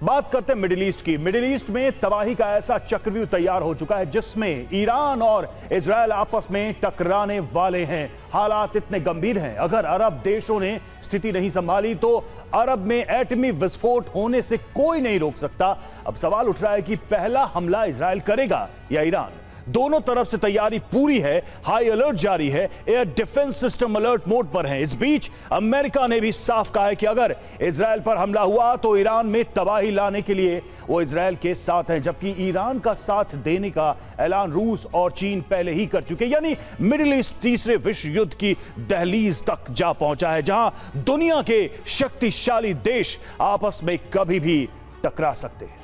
बात करते हैं मिडिल ईस्ट की। मिडिल ईस्ट में तबाही का ऐसा चक्रव्यूह तैयार हो चुका है जिसमें ईरान और इजरायल आपस में टकराने वाले हैं। हालात इतने गंभीर हैं, अगर अरब देशों ने स्थिति नहीं संभाली तो अरब में एटमी विस्फोट होने से कोई नहीं रोक सकता। अब सवाल उठ रहा है कि पहला हमला इजरायल करेगा या ईरान। दोनों तरफ से तैयारी पूरी है, हाई अलर्ट जारी है, air defence system alert mode पर है। इस बीच अमेरिका ने भी साफ कहा है कि अगर इजरायल पर हमला हुआ तो ईरान में तबाही लाने के लिए वो इजरायल के साथ हैं, जबकि ईरान का साथ देने का ऐलान रूस और चीन पहले ही कर चुके। यानी मिडिल ईस्ट तीसरे विश्व युद्ध की दहलीज तक जा पहुंचा है, जहां दुनिया के शक्तिशाली देश आपस में कभी भी टकरा सकते हैं।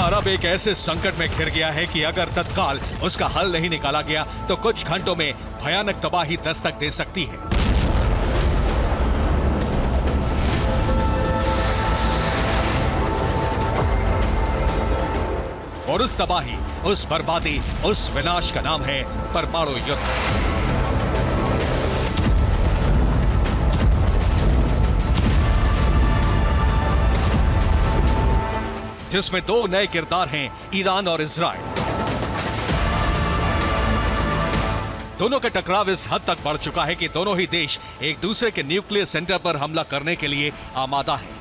अरब एक ऐसे संकट में घिर गया है कि अगर तत्काल उसका हल नहीं निकाला गया तो कुछ घंटों में भयानक तबाही दस्तक दे सकती है। और उस तबाही, उस बर्बादी, उस विनाश का नाम है परमाणु युद्ध। जिसमें दो नए किरदार हैं, ईरान और इजरायल। दोनों का टकराव इस हद तक बढ़ चुका है कि दोनों ही देश एक दूसरे के न्यूक्लियर सेंटर पर हमला करने के लिए आमादा हैं।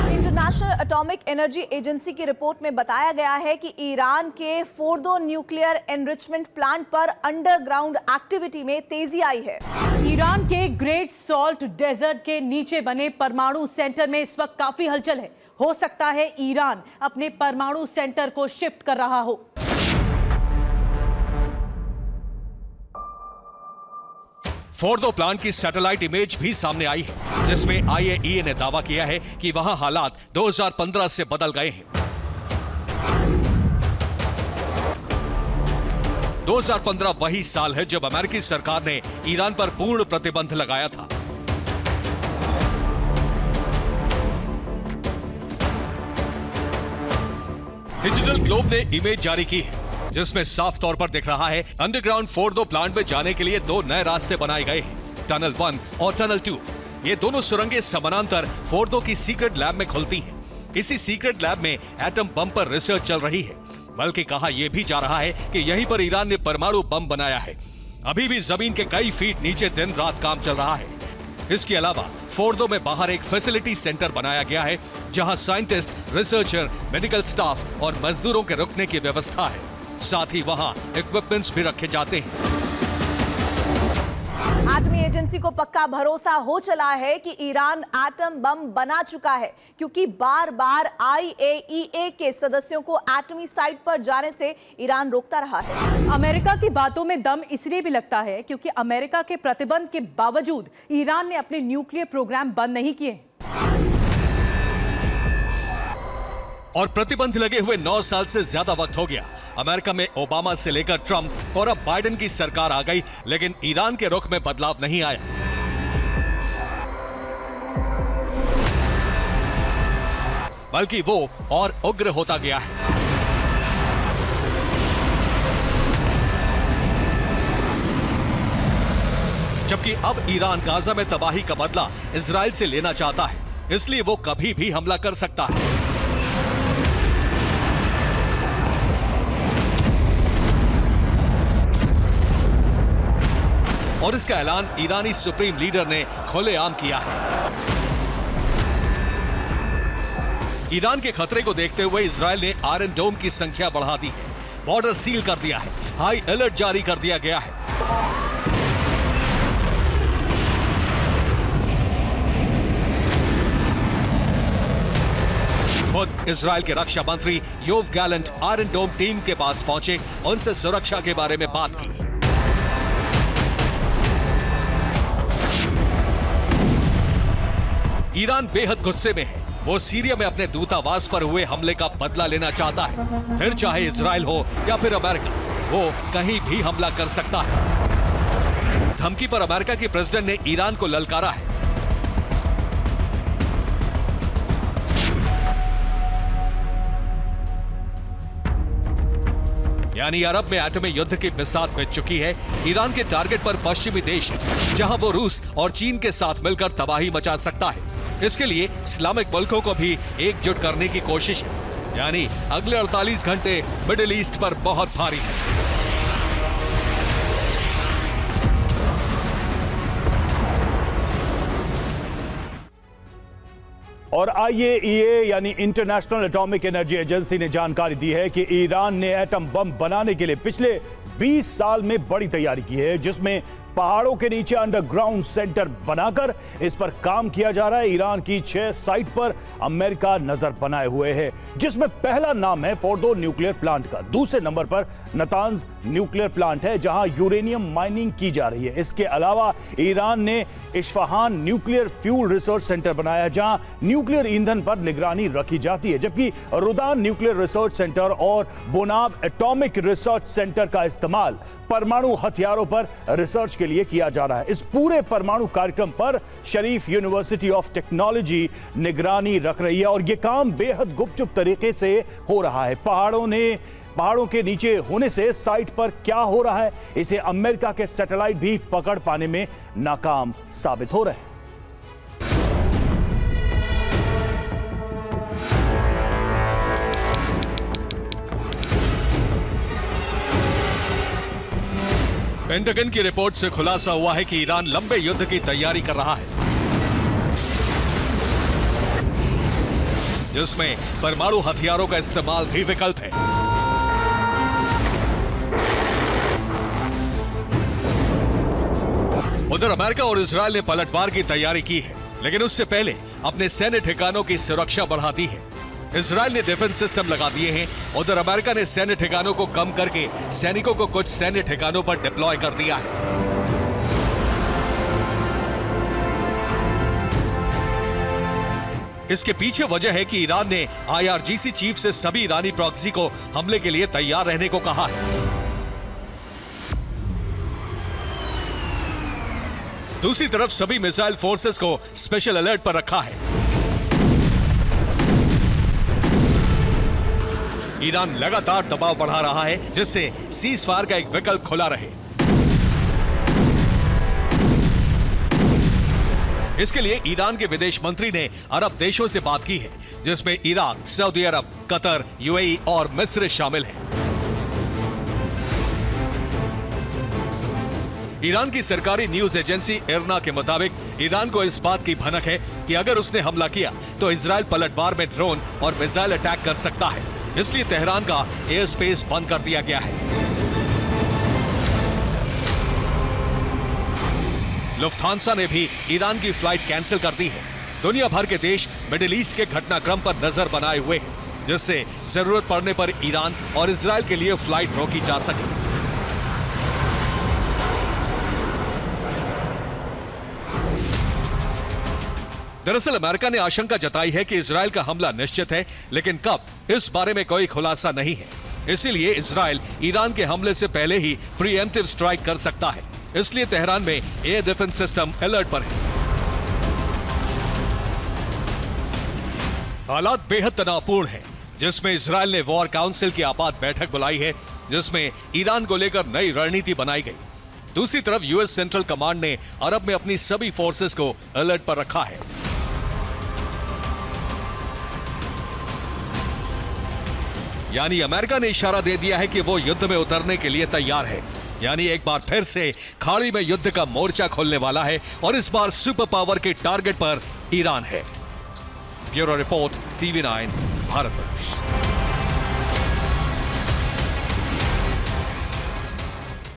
इंटरनेशनल एटॉमिक एनर्जी एजेंसी की रिपोर्ट में बताया गया है कि ईरान के फोर्दो न्यूक्लियर एनरिचमेंट प्लांट पर अंडरग्राउंड एक्टिविटी में तेजी आई है। ईरान के ग्रेट सॉल्ट डेजर्ट के नीचे बने परमाणु सेंटर में इस वक्त काफी हलचल है। हो सकता है ईरान अपने परमाणु सेंटर को शिफ्ट कर रहा हो। फोर्दो प्लांट की सैटेलाइट इमेज भी सामने आई है, जिसमें IAEA ने दावा किया है कि वहां हालात 2015 से बदल गए हैं। 2015 वही साल है जब अमेरिकी सरकार ने ईरान पर पूर्ण प्रतिबंध लगाया था। डिजिटल ग्लोब ने इमेज जारी की है, जिसमें साफ तौर पर दिख रहा है अंडरग्राउंड फोर्दो प्लांट में जाने के लिए दो नए रास्ते बनाए गए हैं, टनल 1 और टनल 2। ये दोनों सुरंगें समानांतर फोर्दो की सीक्रेट लैब में खुलती हैं। इसी सीक्रेट लैब में एटम बम पर रिसर्च चल रही है, बल्कि कहा यह भी जा रहा है कि यहीं पर ईरान ने परमाणु बम बनाया है। अभी भी जमीन के कई फीट नीचे दिन रात काम चल रहा है। इसके अलावा फोर्दो में बाहर एक फैसिलिटी सेंटर बनाया गया है, जहां साइंटिस्ट, रिसर्चर, मेडिकल स्टाफ और मजदूरों के रुकने की व्यवस्था है। साथ ही वहां इक्विपमेंट्स भी रखे जाते हैं। एटमी एजेंसी को पक्का भरोसा हो चला है कि ईरान एटम बम बना चुका है, क्योंकि बार बार IAEA के सदस्यों को एटमी साइट पर जाने से ईरान रोकता रहा है। अमेरिका की बातों में दम इसलिए भी लगता है क्योंकि अमेरिका के प्रतिबंध के बावजूद ईरान ने अपने न्यूक्लियर प्रोग्राम बंद नहीं किए। और प्रतिबंध लगे हुए 9 साल से ज्यादा वक्त हो गया। अमेरिका में ओबामा से लेकर ट्रंप और अब बाइडेन की सरकार आ गई, लेकिन ईरान के रुख में बदलाव नहीं आया। बल्कि वो और उग्र होता गया है। जबकि अब ईरान गाजा में तबाही का बदला इजराइल से लेना चाहता है, इसलिए वो कभी भी हमला कर सकता है। और इसका ऐलान ईरानी सुप्रीम लीडर ने खुलेआम किया है। ईरान के खतरे को देखते हुए इजरायल ने आयरन डोम की संख्या बढ़ा दी है, बॉर्डर सील कर दिया है, हाई अलर्ट जारी कर दिया गया है। खुद इजराइल के रक्षा मंत्री योव गैलेंट आयरन डोम टीम के पास पहुंचे, उनसे सुरक्षा के बारे में बात की। ईरान बेहद गुस्से में है। वो सीरिया में अपने दूतावास पर हुए हमले का बदला लेना चाहता है। फिर चाहे इजराइल हो या फिर अमेरिका, वो कहीं भी हमला कर सकता है। इस धमकी पर अमेरिका की प्रेसिडेंट ने ईरान को ललकारा है। यानी अरब में एटमी युद्ध की बिसात बिछ चुकी है। ईरान के टारगेट पर पश्चिमी देश है, जहां वो रूस और चीन के साथ मिलकर तबाही मचा सकता है। इसके लिए इस्लामिक मुल्कों को भी एकजुट करने की कोशिश है। यानी अगले 48 घंटे मिडिल ईस्ट पर बहुत भारी है। और IAEA यानी इंटरनेशनल एटॉमिक एनर्जी एजेंसी ने जानकारी दी है कि ईरान ने एटम बम बनाने के लिए पिछले 20 साल में बड़ी तैयारी की है, जिसमें पहाड़ों के नीचे अंडरग्राउंड सेंटर बनाकर इस पर काम किया जा रहा है। ईरान की 6 साइट पर अमेरिका नजर बनाए हुए है, जिसमें पहला नाम है फोर्डो न्यूक्लियर प्लांट का। दूसरे नंबर पर नतांज न्यूक्लियर प्लांट है, जहां यूरेनियम माइनिंग की जा रही है। इसके अलावा ईरान ने Isfahan nuclear fuel research centre बनाया है, जहां न्यूक्लियर ईंधन पर निगरानी रखी जाती है। जबकि रुदान न्यूक्लियर रिसर्च सेंटर और बोनाब एटॉमिक रिसर्च सेंटर का इस्तेमाल परमाणु हथियारों पर रिसर्च के लिए किया जा रहा है। इस पूरे परमाणु कार्यक्रम पर शरीफ यूनिवर्सिटी ऑफ टेक्नोलॉजी निगरानी रख रही है और यह काम बेहद गुपचुप तरीके से हो रहा है। पहाड़ों के नीचे होने से साइट पर क्या हो रहा है, इसे अमेरिका के सैटेलाइट भी पकड़ पाने में नाकाम साबित हो रहे हैं। पेंटागन की रिपोर्ट से खुलासा हुआ है कि ईरान लंबे युद्ध की तैयारी कर रहा है, जिसमें परमाणु हथियारों का इस्तेमाल भी विकल्प है। उधर अमेरिका और इजराइल ने पलटवार की तैयारी की है, लेकिन उससे पहले अपने सैन्य ठिकानों की सुरक्षा बढ़ा दी है। इजराइल ने डिफेंस सिस्टम लगा दिए हैं। उधर अमेरिका ने सैन्य ठिकानों को कम करके सैनिकों को कुछ सैन्य ठिकानों पर डिप्लॉय कर दिया है। इसके पीछे वजह है कि ईरान ने IRGC चीफ से सभी ईरानी प्रॉक्सी को हमले के लिए तैयार रहने को कहा है। दूसरी तरफ सभी मिसाइल फोर्सेस को स्पेशल अलर्ट पर रखा है। ईरान लगातार दबाव बढ़ा रहा है, जिससे सीज फायर का एक विकल्प खुला रहे। इसके लिए ईरान के विदेश मंत्री ने अरब देशों से बात की है, जिसमें इराक, सऊदी अरब, कतर, UAE और मिस्र शामिल हैं। ईरान की सरकारी न्यूज एजेंसी इरना के मुताबिक ईरान को इस बात की भनक है कि अगर उसने हमला किया तो इजराइल पलटवार में ड्रोन और मिसाइल अटैक कर सकता है, इसलिए तेहरान का एयर स्पेस बंद कर दिया गया है। लुफ्थांसा ने भी ईरान की फ्लाइट कैंसिल कर दी है। दुनिया भर के देश मिडिल ईस्ट के घटनाक्रम पर नजर बनाए हुए हैं, जिससे जरूरत पड़ने पर ईरान और इजराइल के लिए फ्लाइट रोकी जा सके। दरअसल अमेरिका ने आशंका जताई है कि इजराइल का हमला निश्चित है, लेकिन कब, इस बारे में कोई खुलासा नहीं है। इसीलिए इजराइल ईरान के हमले से पहले ही प्रीएम्प्टिव स्ट्राइक कर सकता है। इसलिए तेहरान में एयर डिफेंस सिस्टम अलर्ट पर है। हालात बेहद तनावपूर्ण हैं, जिसमें इजराइल ने वॉर काउंसिल की आपात बैठक बुलाई है, जिसमें ईरान को लेकर नई रणनीति बनाई गई। दूसरी तरफ यूएस सेंट्रल कमांड ने अरब में अपनी सभी फोर्सेस को अलर्ट पर रखा है। यानी अमेरिका ने इशारा दे दिया है कि वो युद्ध में उतरने के लिए तैयार है। यानी एक बार फिर से खाड़ी में युद्ध का मोर्चा खोलने वाला है और इस बार सुपर पावर के टारगेट पर ईरान है। Bureau report, TV9, Bharatvarsh.